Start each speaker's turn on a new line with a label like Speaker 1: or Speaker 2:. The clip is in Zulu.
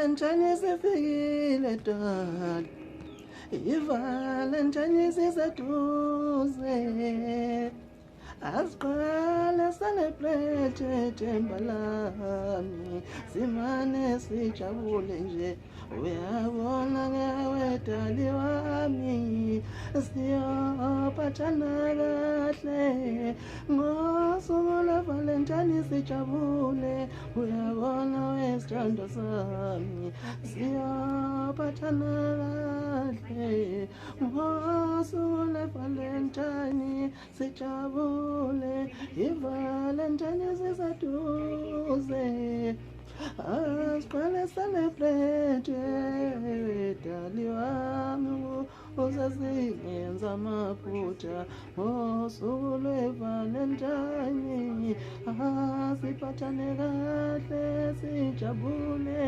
Speaker 1: Valentine sifikile dad, iValentine siseduze, asiqale celebrate themba lami, simane sijabule nje, uyabona ngewe dali wami, siyophathana kahle ngosuku lweValentine sijabule, uyabona wesithando sami, siyophathana kahle ngosuku lweValentine sijabule, iValentine siseduze, asiqale celebrate dali wami, usesingenza amaphutha ngosuku lweValentine, asiphathane kahle sijabule.